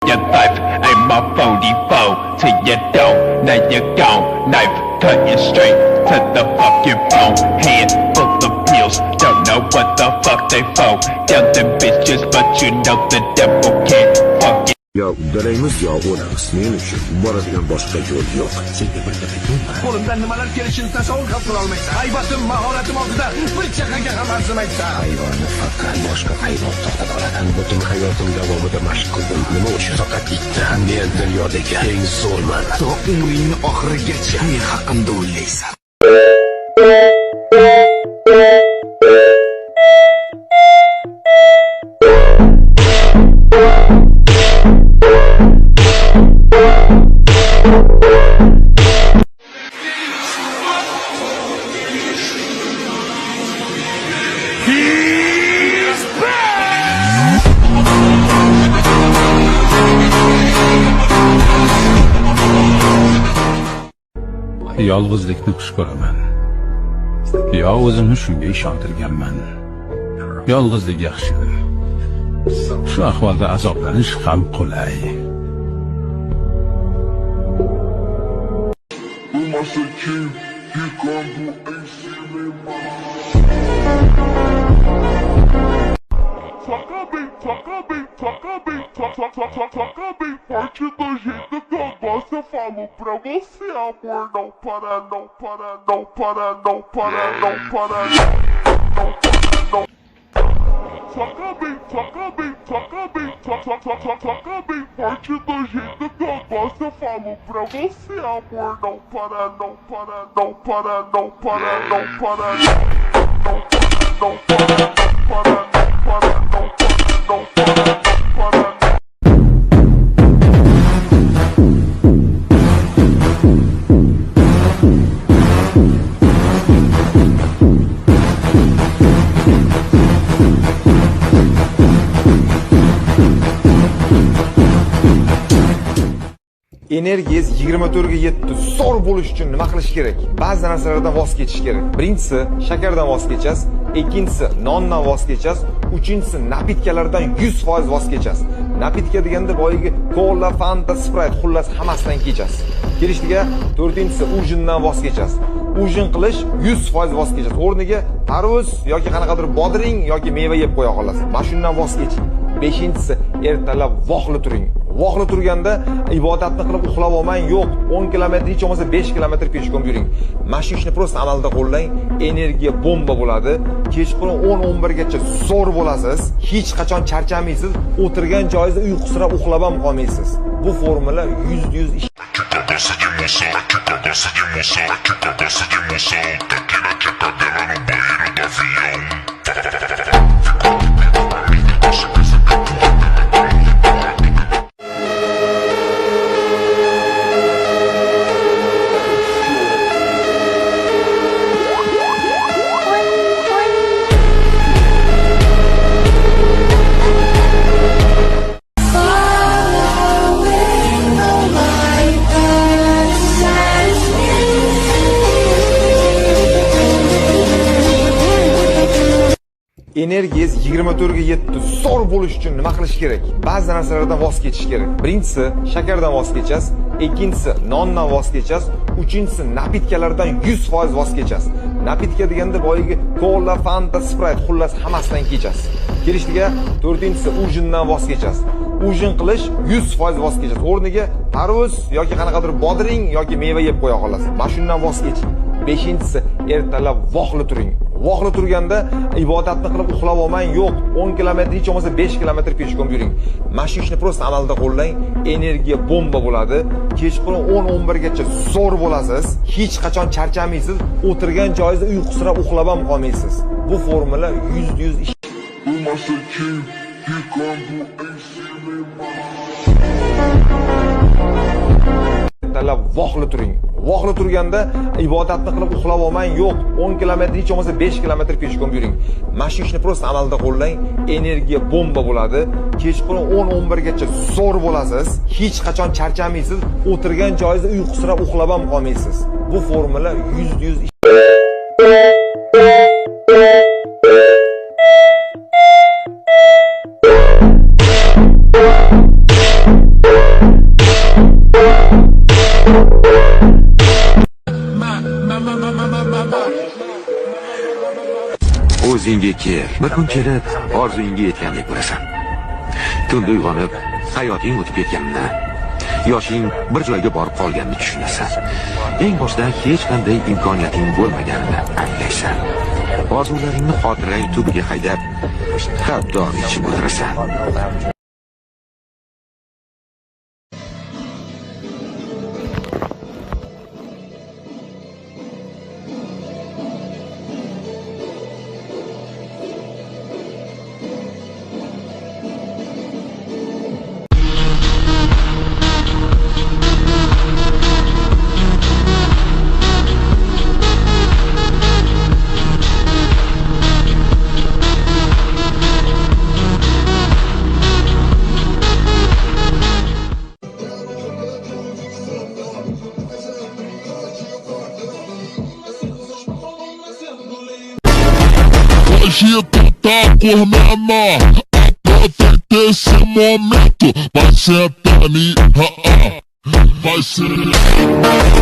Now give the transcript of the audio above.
your life. Aim my 44 till you don't, now you gone. Knife cutting straight to the fucking bone. Hand full of pills, don't know what the fuck they for. Yelling bitches, but you know the devil can't fuck it. Yo uddalaymiz yo o'lamiz. Men uchun boradigan boshqa yo'l yo'q. Senga bir gap aytaymi? Qo'limdan nimalar kelishini tasavvur ham qila olmaysan. Haybatim, mahoratim oldida bir chaqaga ham arzimaysan. Hayvonni faqat boshqa hayvon to'xtata oladi. Butun hayotim davomida mashq qildim. Nima uchun? Faqat itdan men dunyodagi eng zo'rman. To umringni oxirigacha men haqimda o'ylaysan. Yolg'izlikni xush ko'raman. Yo o'zimni shunga ishontirganman. Yolg'izlik yaxshi. Shu ahvolda azoblanish ham qulay. Parte do jeito que eu gosto, eu falo pra você, amor. Não para, não para, não para, não para, não para, não. Toca bem, toca bem, toca bem, toca bem. Parte do jeito que eu gosto, eu falo pra você, amor. Não para, não para, não para, não para, não para, não para, não para, não para, não para, não para. Energiyangiz 24 ga 7 zo'r bo'lish uchun nima qilish kerak? Ba'zi narsalardan voz kechish kerak. Birinchisi, shakardan voz kechasiz, ikkinchisi, nondan voz kechasiz, uchinchisi, napitkalardan 100% voz kechasiz. Napitka deganda boyagi kola, Fanta, Sprite, xullas hammasidan kechasiz. Kelishdiga, to'rtinchisi, ujindan voz kechasiz. Ujin qilish 100% voz kechasiz. O'rniga tarvuz yoki qanaqadir bodring yoki meva yeb qo'ya olasiz. Mana shundan voz keching. Beshinchisi, ertalab voqli turing. Voqli turganda ibodatni qilib uxlab olmang, yo'q. 10 kilometr hech bo'lmasa 5 kilometr peshkom yuring. Mana shu ishni prosta amalda qo'llang. Energiya bomba bo'ladi. Kechqurun 10-11 gacha zo'r bo'lasiz. Hech qachon charchamaysiz. O'tirgan joyingizda uyqusirab uxlab ham qolmaysiz. Bu formula 100% ish. Energiyangiz 24 ga 7 zo'r bo'lish uchun nima qilish kerak? Ba'zi narsalardan voz kechish kerak. Birinchisi, shakardan voz kechasiz, ikkinchisi, nondan voz kechasiz, uchinchisi, napitkalardan 100% voz kechasiz. Napitka deganda boyagi kola, Fanta, Sprite, xullas hammasidan kechasiz. Kelishdiga, to'rtinchisi, ujindan voz kechasiz. Ujin qilish 100% voz kechasiz. O'rniga tarvuz yoki qanaqadir bodring yoki meva yeb qo'ya olasiz. Mana shundan voz keching. Beshinchisi, ertalab voqli turing. Voqli turganda ibodatni qilib uxlab olmang, yo'q. 10 kilometr hech bo'lmasa 5 kilometr peshkom yuring. Mana shu ishni prosta amalda qo'llang. Energiya bomba bo'ladi. Kechqurun 10-11 gacha zo'r bo'lasiz. Hech qachon charchamaysiz. O'tirgan joyingizda uyqusirab uxlab ham qolmaysiz. Bu formula 100% ish. Ertalab voqli turing. Voqli turganda ibodatni qilib uxlab olmang, yo'q. 10 kilometr hech bo'lmasa 5 kilometr peshkom yuring. Mana shu ishni prosta amalda qo'llang. Energiya bomba bo'ladi. Kechqurun 10-11 gacha zo'r bo'lasiz. Hech qachon charchamaysiz. O'tirgan joyingizda uyqusirab uxlab ham qolmaysiz. Bu formula 100% ish. balki bir kun kelib orzuyingga yetgandek bo'lasan. Tunda uyg'onib, hayoting o'tib ketganini, yoshing bir joyga borib qolganini tushunasan. Eng boshda hech qanday imkoniyating bo'lmaganini anglaysan. Orzularingni xotirang tubiga haydab, hatto ichib o'tirasan. Agita tá por menor, aproveita esse momento, vai sentar vai ser.